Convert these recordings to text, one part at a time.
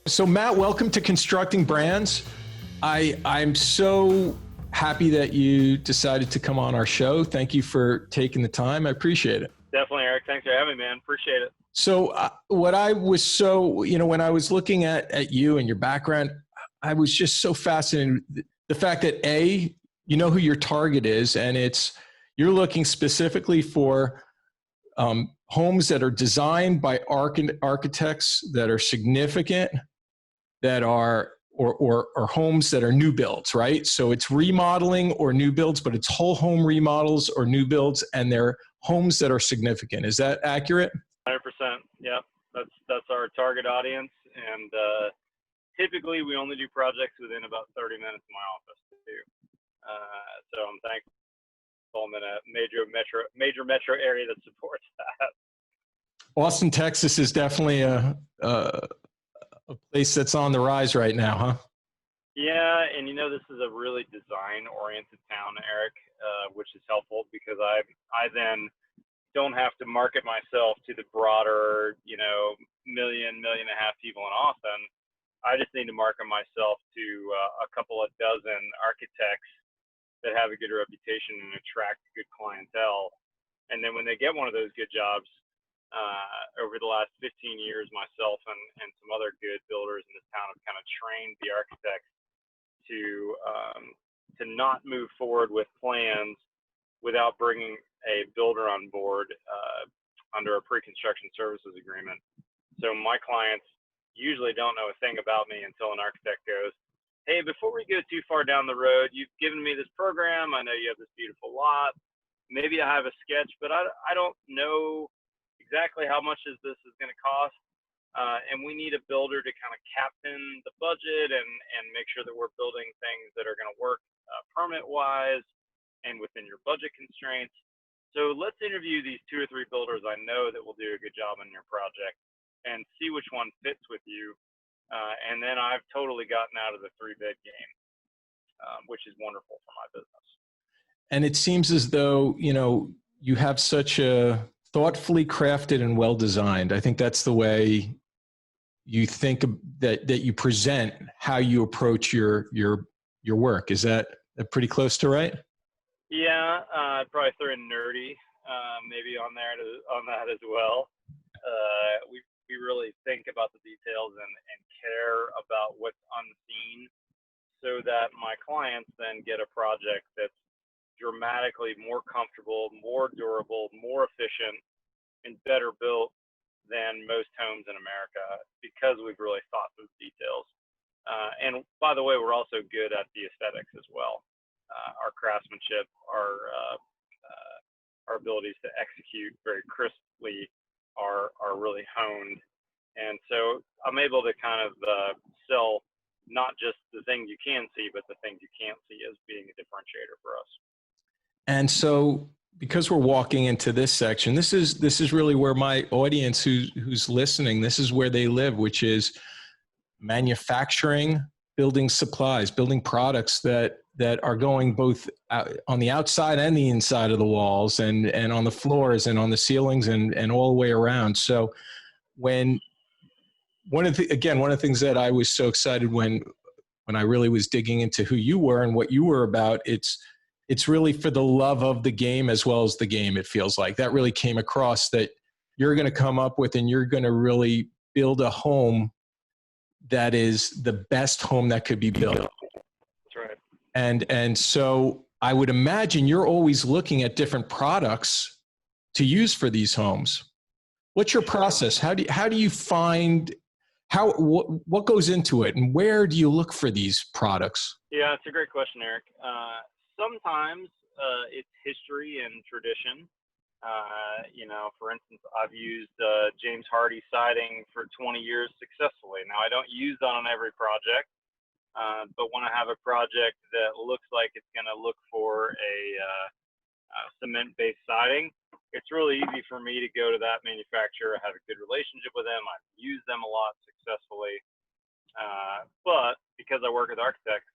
So Matt, welcome to Constructing Brands. I'm so happy that you decided to come on our show. Thank you for taking the time. I appreciate it. Definitely, Eric. Thanks for having me, man. Appreciate it. So what I was when I was looking at you and your background, I was just so fascinated. The fact that you know who your target is, and you're looking specifically for homes that are designed by architects that are significant, that are or homes that are new builds, right? So it's remodeling or new builds, but it's whole home remodels or new builds, and they're homes that are significant. Is that accurate? 100%. Yep. That's our target audience, and typically we only do projects within about 30 minutes of my office too. So I'm thankful I'm in a major metro area that supports that. Austin, Texas is definitely a place that's on the rise right now, huh? Yeah, and this is a really design-oriented town, Eric, which is helpful because I then don't have to market myself to the broader, million and a half people in Austin. I just need to market myself to a couple of dozen architects that have a good reputation and attract good clientele. And then when they get one of those good jobs, over the last 15 years, myself and some other good builders in this town have kind of trained the architects to not move forward with plans without bringing a builder on board under a pre-construction services agreement. So my clients usually don't know a thing about me until an architect goes, "Hey, before we go too far down the road, you've given me this program. I know you have this beautiful lot. Maybe I have a sketch, but I don't know exactly how much this is going to cost. And we need a builder to kind of captain the budget and make sure that we're building things that are going to work permit-wise and within your budget constraints. So let's interview these 2 or 3 builders I know that will do a good job on your project and see which one fits with you." And then I've totally gotten out of the 3-bid game, which is wonderful for my business. And it seems as though, you have such a thoughtfully crafted and well-designed. I think that's the way you think that you present how you approach your work. Is that pretty close to right? Yeah, I'd probably throw in nerdy, maybe on that as well. We really think about the details and care about what's unseen, so that my clients then get a project that's dramatically more comfortable, more durable, more efficient, and better built than most homes in America, because we've really thought those details. And by the way, we're also good at the aesthetics as well. Our craftsmanship, our abilities to execute very crisply are really honed. And so I'm able to kind of sell not just the things you can see, but the things you can't see as being a differentiator for us. And so, because we're walking into this section, this is really where my audience who's listening, this is where they live, which is manufacturing, building supplies, building products that are going both on the outside and the inside of the walls, and on the floors and on the ceilings and all the way around. So one of the things that I was so excited when I really was digging into who you were and what you were about, it's really for the love of the game as well as the game. It feels like that really came across, that you're going to come up with and you're going to really build a home that is the best home that could be built. That's right. And so I would imagine you're always looking at different products to use for these homes. What's your process? How do you find what goes into it, and where do you look for these products? Yeah, it's a great question, Eric. Sometimes it's history and tradition. For instance, I've used James Hardy siding for 20 years successfully. Now, I don't use that on every project, but when I have a project that looks like it's going to look for a cement-based siding, it's really easy for me to go to that manufacturer. I have a good relationship with them. I've used them a lot successfully. But because I work with architects,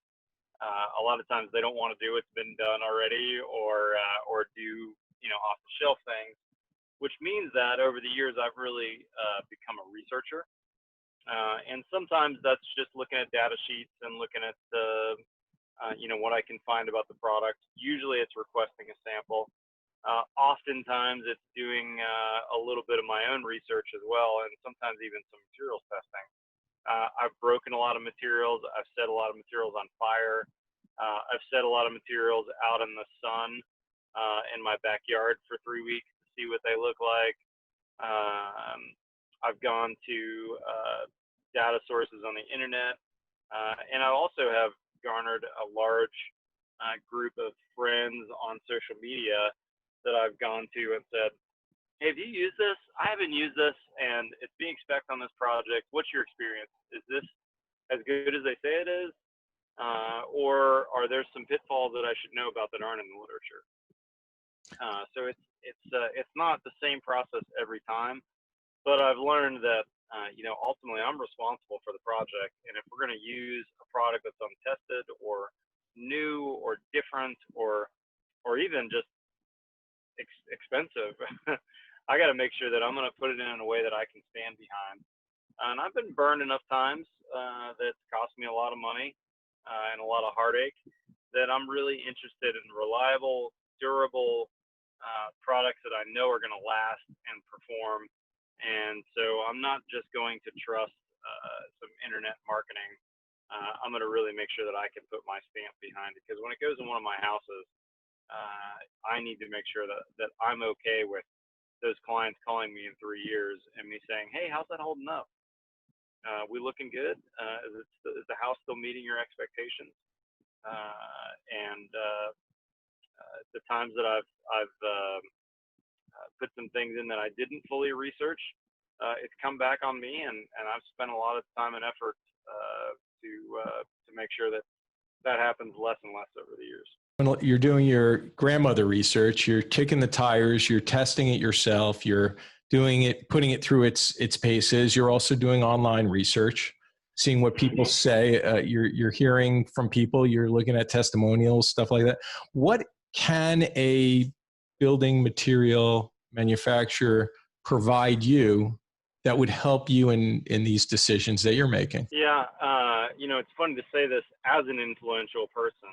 a lot of times they don't want to do what's been done already, or do off the shelf things, which means that over the years I've really become a researcher. And sometimes that's just looking at data sheets and looking at what I can find about the product. Usually it's requesting a sample. Oftentimes it's doing a little bit of my own research as well, and sometimes even some materials testing. I've broken a lot of materials. I've set a lot of materials on fire. I've set a lot of materials out in the sun in my backyard for 3 weeks to see what they look like. I've gone to data sources on the internet, and I also have garnered a large group of friends on social media that I've gone to and said, hey, have you used this? I haven't used this, and it's being spec'd on this project. What's your experience? Is this as good as they say it is? Or are there some pitfalls that I should know about that aren't in the literature? So it's not the same process every time, but I've learned that ultimately I'm responsible for the project, and if we're going to use a product that's untested or new or different or even just expensive, I got to make sure that I'm going to put it in a way that I can stand behind. And I've been burned enough times that it's cost me a lot of money and a lot of heartache, that I'm really interested in reliable, durable products that I know are going to last and perform. And so I'm not just going to trust some internet marketing. I'm going to really make sure that I can put my stamp behind it, because when it goes in one of my houses, I need to make sure that I'm okay with those clients calling me in 3 years and me saying, hey, how's that holding up? We looking good? Is the house still meeting your expectations? And the times that I've put some things in that I didn't fully research, it's come back on me, and I've spent a lot of time and effort to make sure that happens less and less over the years. You're doing your grandmother research, you're kicking the tires, you're testing it yourself, you're doing it, putting it through its paces. You're also doing online research, seeing what people say. You're hearing from people, you're looking at testimonials, stuff like that. What can a building material manufacturer provide you that would help you in these decisions that you're making? Yeah, it's funny to say this as an influential person.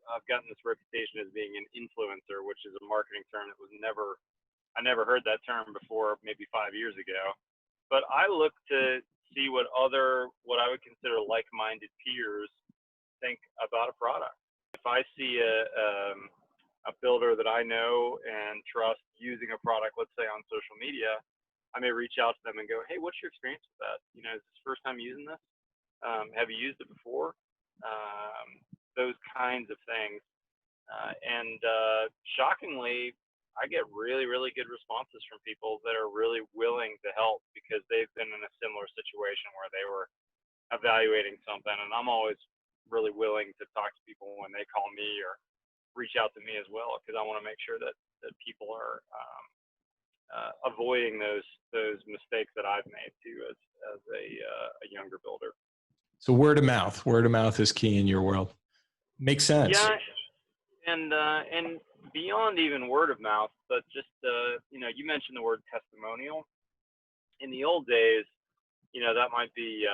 I've gotten this reputation as being an influencer, which is a marketing term that I never heard that term before, maybe 5 years ago. But I look to see what I would consider like-minded peers think about a product. If I see a builder that I know and trust using a product, let's say on social media, I may reach out to them and go, hey, what's your experience with that? Is this first time using this? Have you used it before? Those kinds of things. And shockingly, I get really, really good responses from people that are really willing to help, because they've been in a similar situation where they were evaluating something. And I'm always really willing to talk to people when they call me or reach out to me as well, because I want to make sure that people are avoiding those mistakes that I've made too as a younger builder. So word of mouth is key in your world. Makes sense. Yeah, and beyond even word of mouth, but just you mentioned the word testimonial. In the old days, that might be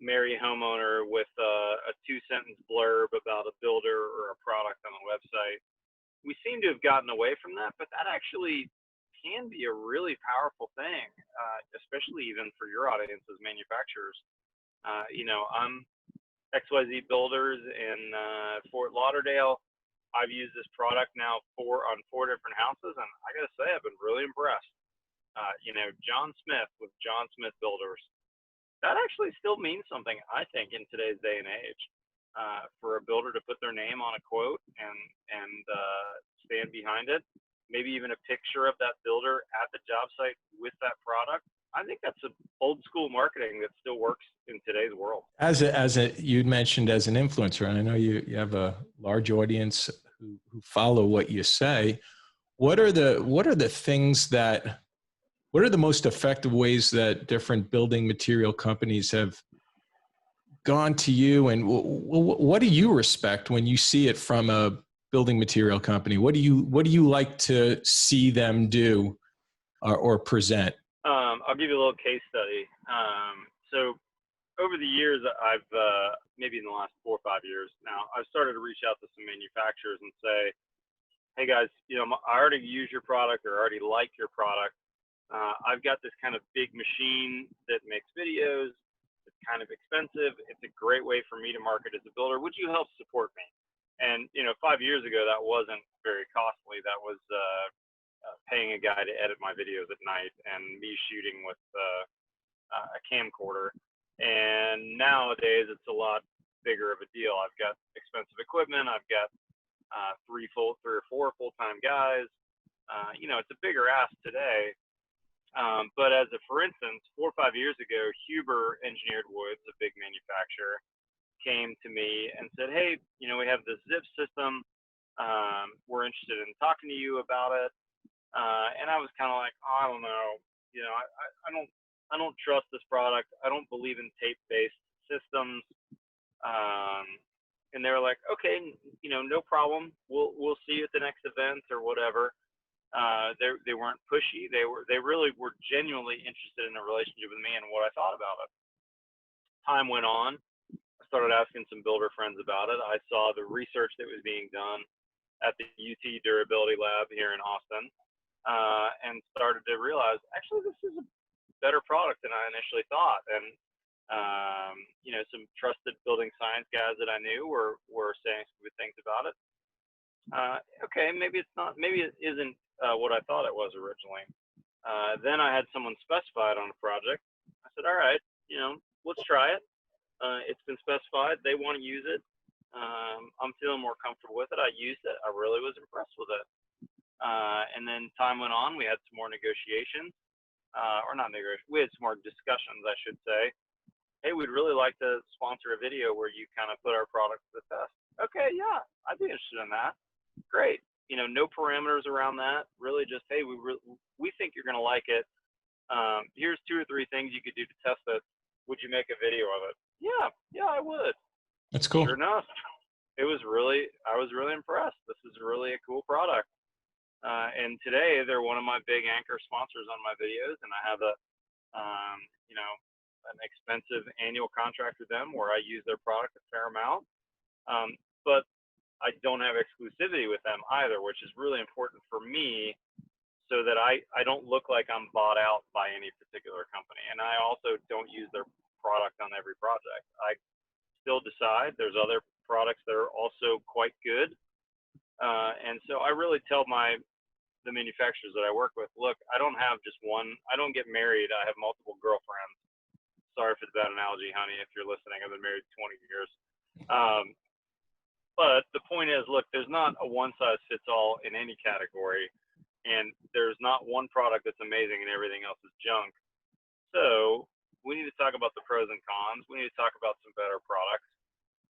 marry homeowner with a 2-sentence blurb about a builder or a product on a website. We seem to have gotten away from that, but that actually can be a really powerful thing, especially even for your audience as manufacturers. I'm XYZ Builders in Fort Lauderdale. I've used this product now on 4 different houses, and I got to say, I've been really impressed. John Smith with John Smith Builders. That actually still means something, I think, in today's day and age. For a builder to put their name on a quote and stand behind it, maybe even a picture of that builder at the job site with that product. I think that's an old school marketing that still works in today's world. You mentioned as an influencer, and I know you have a large audience who follow what you say. What are the most effective ways that different building material companies have gone to you, and what do you respect when you see it from a building material company? What do you like to see them do or present? I'll give you a little case study. So over the years, I've maybe in the last 4 or 5 years now, I've started to reach out to some manufacturers and say, hey guys, I already use your product or already like your product. I've got this kind of big machine that makes videos. It's kind of expensive. It's a great way for me to market as a builder. Would you help support me? And 5 years ago, that wasn't very costly. That was paying a guy to edit my videos at night and me shooting with a camcorder. And nowadays, it's a lot bigger of a deal. I've got expensive equipment. I've got 3 or 4 full-time guys. It's a bigger ask today. But for instance, 4 or 5 years ago, Huber Engineered Woods, a big manufacturer, came to me and said, hey, we have this zip system. We're interested in talking to you about it. And I was kind of like, oh, I don't know. I don't trust this product. I don't believe in tape-based systems. And they were like, okay, no problem. We'll see you at the next event or whatever. They weren't pushy. They really were genuinely interested in a relationship with me and what I thought about it. Time went on. I started asking some builder friends about it. I saw the research that was being done at the UT Durability Lab here in Austin, and started to realize, actually, this is a better product than I initially thought. And some trusted building science guys that I knew were saying some good things about it. Okay, maybe it isn't what I thought it was originally. Then I had someone specify it on a project. I said, all right, let's try it. It's been specified. They want to use it. I'm feeling more comfortable with it. I used it. I really was impressed with it. And then time went on. We had some more negotiations, or not negotiations. We had some more discussions, I should say. Hey, we'd really like to sponsor a video where you kind of put our product to the test. Okay, yeah, I'd be interested in that. Great. No parameters around that. Really just, hey, we think you're going to like it. Here's 2 or 3 things you could do to test it. Would you make a video of it? Yeah, I would. That's cool. Sure enough, I was really impressed. This is really a cool product. And today they're one of my big anchor sponsors on my videos, and I have an expensive annual contract with them where I use their product a fair amount. But I don't have exclusivity with them either, which is really important for me, so that I don't look like I'm bought out by any particular company. And I also don't use their product on every project. I still decide there's other products that are also quite good. And so I really tell the manufacturers that I work with, look, I don't have just one. I don't get married. I have multiple girlfriends. Sorry for the bad analogy, honey, if you're listening. I've been married 20 years. But the point is, look, there's not a one-size-fits-all in any category. And there's not one product that's amazing and everything else is junk. So we need to talk about the pros and cons. We need to talk about some better products.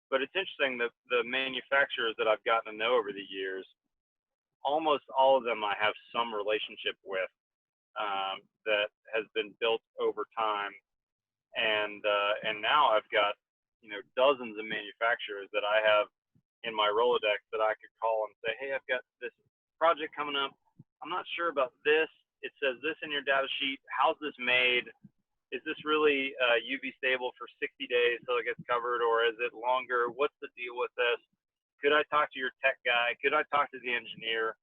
But it's interesting that the manufacturers that I've gotten to know over the years, almost all of them I have some relationship with that has been built over time. And now I've got, dozens of manufacturers that I have in my Rolodex that I could call and say, hey, I've got this project coming up. I'm not sure about this. It says this in your data sheet. How's this made? Is this really UV stable for 60 days till it gets covered, or is it longer? What's the deal with this? Could I talk to your tech guy? Could I talk to the engineer?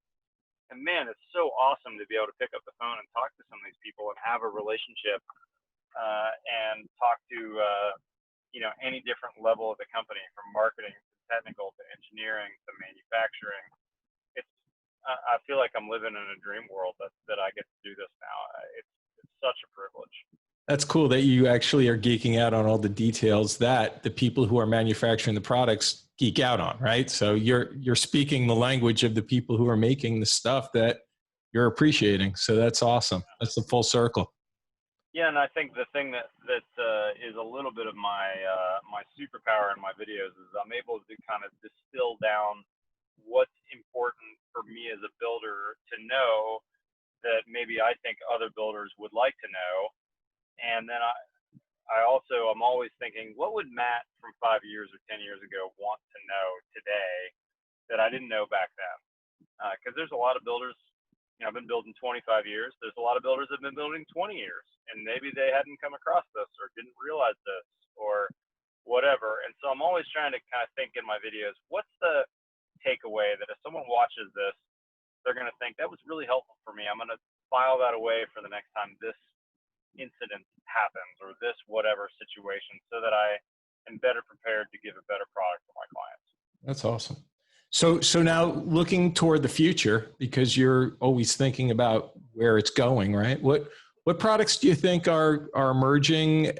And man, it's so awesome to be able to pick up the phone and talk to some of these people and have a relationship and talk to any different level of the company, from marketing to technical to engineering to manufacturing. I feel like I'm living in a dream world that I get to do this now. It's such a privilege. That's cool that you actually are geeking out on all the details that the people who are manufacturing the products geek out on, right? So you're speaking the language of the people who are making the stuff that you're appreciating. So that's awesome. That's the full circle. Yeah, and I think the thing that is a little bit of my superpower in my videos is I'm able to kind of distill down what's important for me as a builder to know that maybe I think other builders would like to know. And then I'm always thinking, what would Matt from 5 years or 10 years ago want to know today that I didn't know back then? Because there's a lot of builders I've been building 25 years. There's a lot of builders that have been building 20 years, and maybe they hadn't come across this or didn't realize this or whatever. And so I'm always trying to kind of think in my videos, what's the takeaway that if someone watches this, they're going to think that was really helpful for me. I'm going to file that away for the next time this incident happens or this whatever situation, so that I am better prepared to give a better product for my clients. That's awesome. So now looking toward the future, because you're always thinking about where it's going, right? What products do you think are emerging?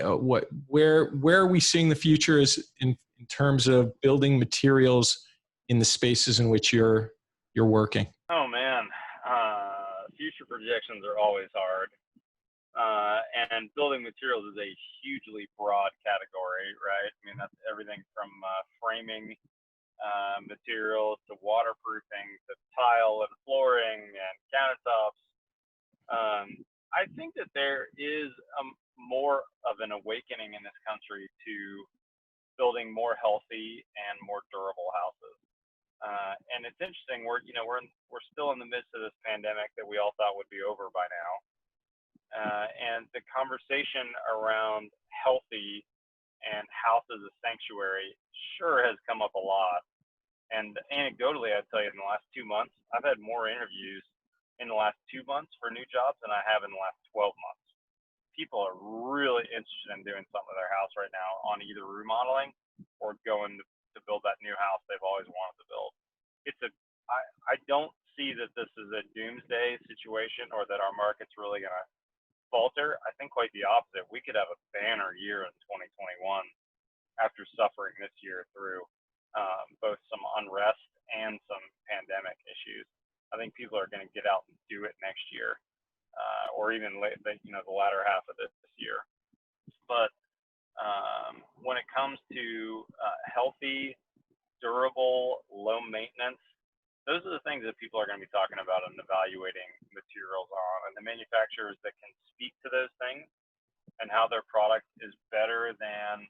Where are we seeing the future is in terms of building materials in the spaces in which you're working? Oh man, future projections are always hard. And building materials is a hugely broad category, right? I mean, that's everything from framing materials to waterproofing to tile and flooring and countertops. I think that there is more of an awakening in this country to building more healthy and more durable houses. And it's interesting. We're still in the midst of this pandemic that we all thought would be over by now. And the conversation around healthy and house as a sanctuary sure has come up a lot. And anecdotally, I'd tell you, in the last 2 months, I've had more interviews in the last 2 months for new jobs than I have in the last 12 months. People are really interested in doing something with their house right now on either remodeling or going to build that new house they've always wanted to build. I don't see that this is a doomsday situation or that our market's really going to falter. I think quite the opposite. We could have a banner year in 2021 after suffering this year through both some unrest and some pandemic issues. I think people are going to get out and do it next year, or even the latter half of this year. But when it comes to healthy, durable, low maintenance, those are the things that people are going to be talking about and evaluating materials on, and the manufacturers that can speak to those things and how their product is better than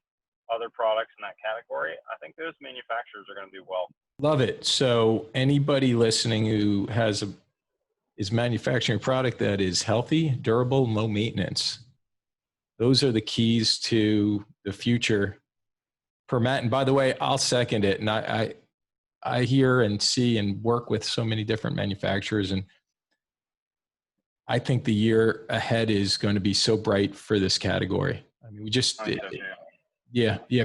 other products in that category. I think those manufacturers are going to do well. Love it. So anybody listening who is manufacturing a product that is healthy, durable, low maintenance, those are the keys to the future for Matt. And by the way, I'll second it. And I hear and see and work with so many different manufacturers, and I think the year ahead is going to be so bright for this category. I mean,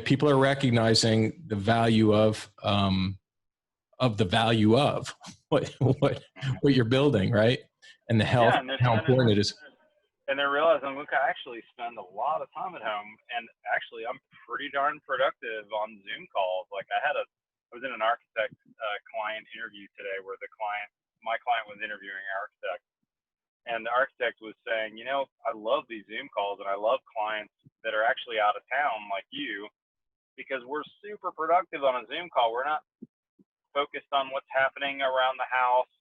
people are recognizing the value of the value of what you're building, right? And the health, how important it is. And they're realizing, look, I actually spend a lot of time at home, and actually I'm pretty darn productive on Zoom calls. Like I was in an architect client interview today where my client was interviewing an architect, and the architect was saying, I love these Zoom calls, and I love clients that are actually out of town like you, because we're super productive on a Zoom call. We're not focused on what's happening around the house.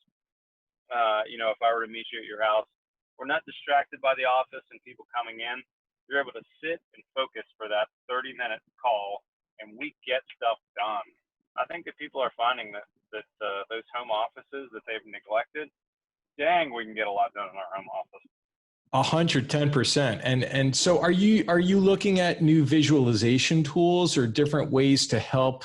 If I were to meet you at your house, we're not distracted by the office and people coming in. You're able to sit and focus for that 30-minute call, and we get stuff done. I think that people are finding that those home offices that they've neglected, dang, we can get a lot done in our home office. 110%. And so are you looking at new visualization tools or different ways to help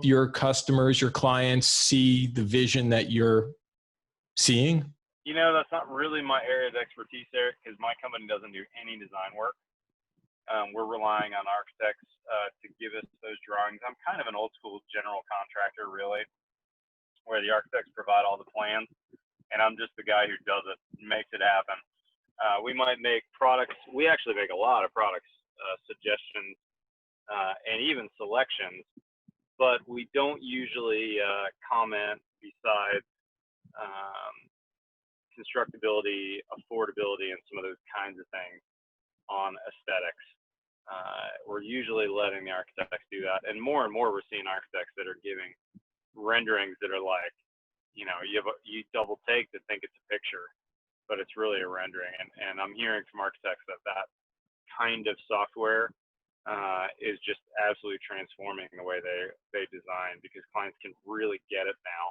your customers, your clients see the vision that you're seeing? That's not really my area of expertise, Eric, because my company doesn't do any design work. We're relying on architects to give us those drawings. I'm kind of an old school general contractor, really, where the architects provide all the plans, and I'm just the guy who does it, makes it happen. We might make products. We actually make a lot of products, suggestions, and even selections, but we don't usually comment besides constructability, affordability, and some of those kinds of things on aesthetics. We're usually letting the architects do that, and more we're seeing architects that are giving renderings that are like, you double take to think it's a picture, but it's really a rendering. And I'm hearing from architects that kind of software is just absolutely transforming the way they design, because clients can really get it now.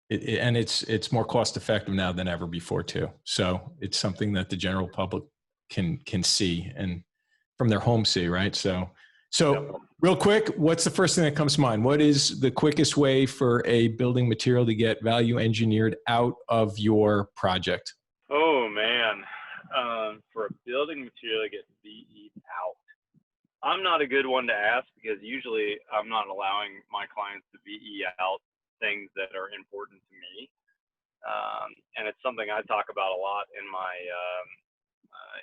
And it's more cost effective now than ever before too. So it's something that the general public can see and from their home see, right? So real quick, what's the first thing that comes to mind? What is the quickest way for a building material to get value engineered out of your project? Oh man, for a building material to get VE'd out, I'm not a good one to ask because usually I'm not allowing my clients to VE out things that are important to me. And it's something I talk about a lot in my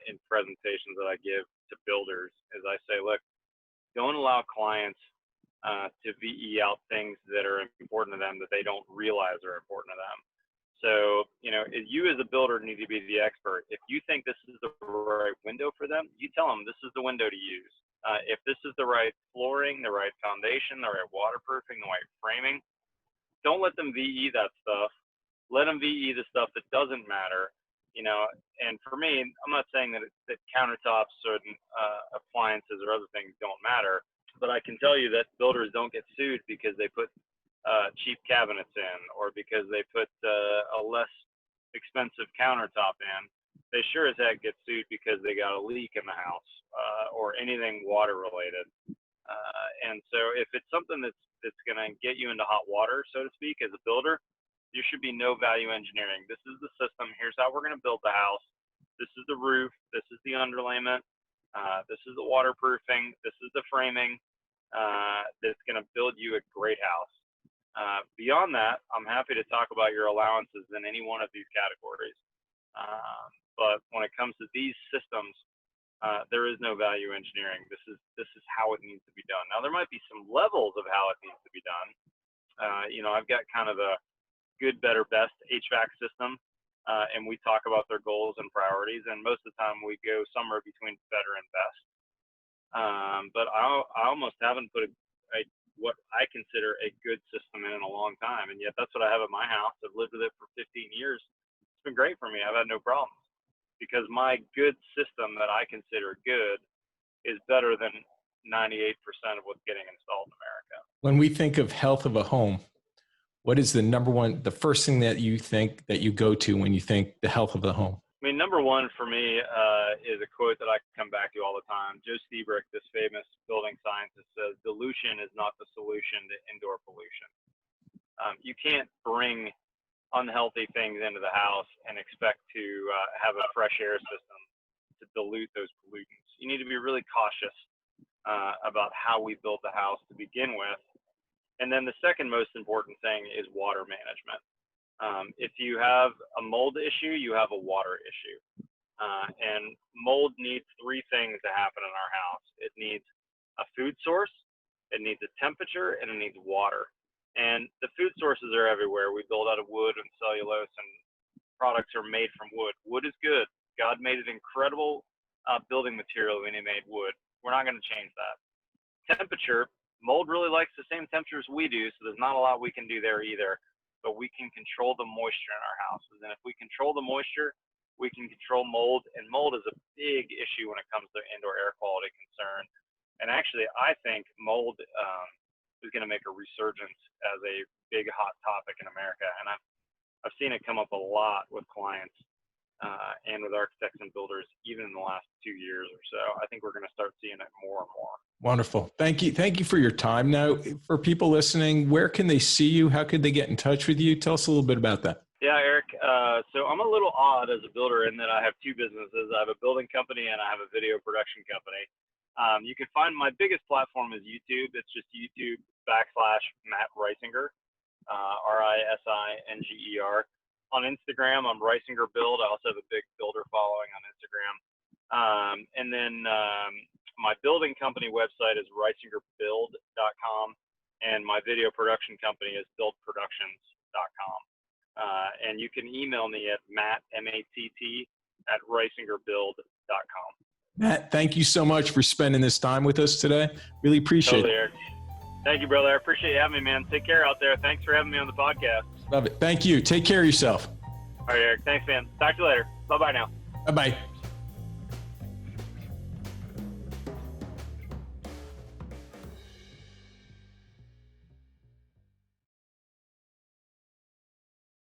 in presentations that I give to builders. Is I say, look, don't allow clients to VE out things that are important to them that they don't realize are important to them. So, you as a builder need to be the expert. If you think this is the right window for them, you tell them this is the window to use. If this is the right flooring, the right foundation, the right waterproofing, the right framing, don't let them VE that stuff. Let them VE the stuff that doesn't matter. And for me, I'm not saying that countertops or appliances or other things don't matter, but I can tell you that builders don't get sued because they put cheap cabinets in or because they put a less expensive countertop in. They sure as heck get sued because they got a leak in the house or anything water related. And so if it's something that's going to get you into hot water, so to speak, as a builder, there should be no value engineering. This is the system. Here's how we're going to build the house. This is the roof. This is the underlayment. This is the waterproofing. This is the framing that's going to build you a great house. Beyond that, I'm happy to talk about your allowances in any one of these categories. But when it comes to these systems, there is no value engineering. This is how it needs to be done. Now, there might be some levels of how it needs to be done. I've got kind of a good, better, best HVAC system, and we talk about their goals and priorities. And most of the time, we go somewhere between better and best. But I almost haven't put what I consider a good system in a long time, and yet that's what I have at my house. I've lived with it for 15 years. It's been great for me. I've had no problems because my good system that I consider good is better than 98% of what's getting installed in America. When we think of health of a home, what is the first thing that you think that you go to when you think the health of the home? I mean, number one for me is a quote that I come back to all the time. Joe Stiebrick, this famous building scientist, says, dilution is not the solution to indoor pollution. You can't bring unhealthy things into the house and expect to have a fresh air system to dilute those pollutants. You need to be really cautious about how we build the house to begin with. And then the second most important thing is water management. If you have a mold issue, you have a water issue. And mold needs three things to happen in our house. It needs a food source, it needs a temperature, and it needs water. And the food sources are everywhere. We build out of wood and cellulose, and products are made from wood. Wood is good. God made an incredible building material when he made wood. We're not going to change that. Temperature, mold really likes the same temperatures we do, so there's not a lot we can do there either. But we can control the moisture in our houses. And if we control the moisture, we can control mold. And mold is a big issue when it comes to indoor air quality concern. And actually, I think mold is going to make a resurgence as a big hot topic in America. And I've seen it come up a lot with clients and with architects and builders, even in the last 2 years or so. I think we're going to start seeing it more and more. Wonderful. Thank you. Thank you for your time. Now, for people listening, where can they see you? How could they get in touch with you? Tell us a little bit about that. Yeah, Eric. So I'm a little odd as a builder in that I have two businesses. I have a building company and I have a video production company. You can find my biggest platform is YouTube. It's just YouTube.com/Matt Reisinger, Risinger. On Instagram, I'm Reisinger Build. I also have a big builder following on Instagram. And then my building company website is risingerbuild.com, and my video production company is buildproductions.com. And you can email me at Matt, M-A-T-T, at risingerbuild.com. Matt, thank you so much for spending this time with us today. Really appreciate it. Thank you, brother. I appreciate you having me, man. Take care out there. Thanks for having me on the podcast. Love it. Thank you. Take care of yourself. All right, Eric. Thanks, man. Talk to you later. Bye-bye now. Bye-bye.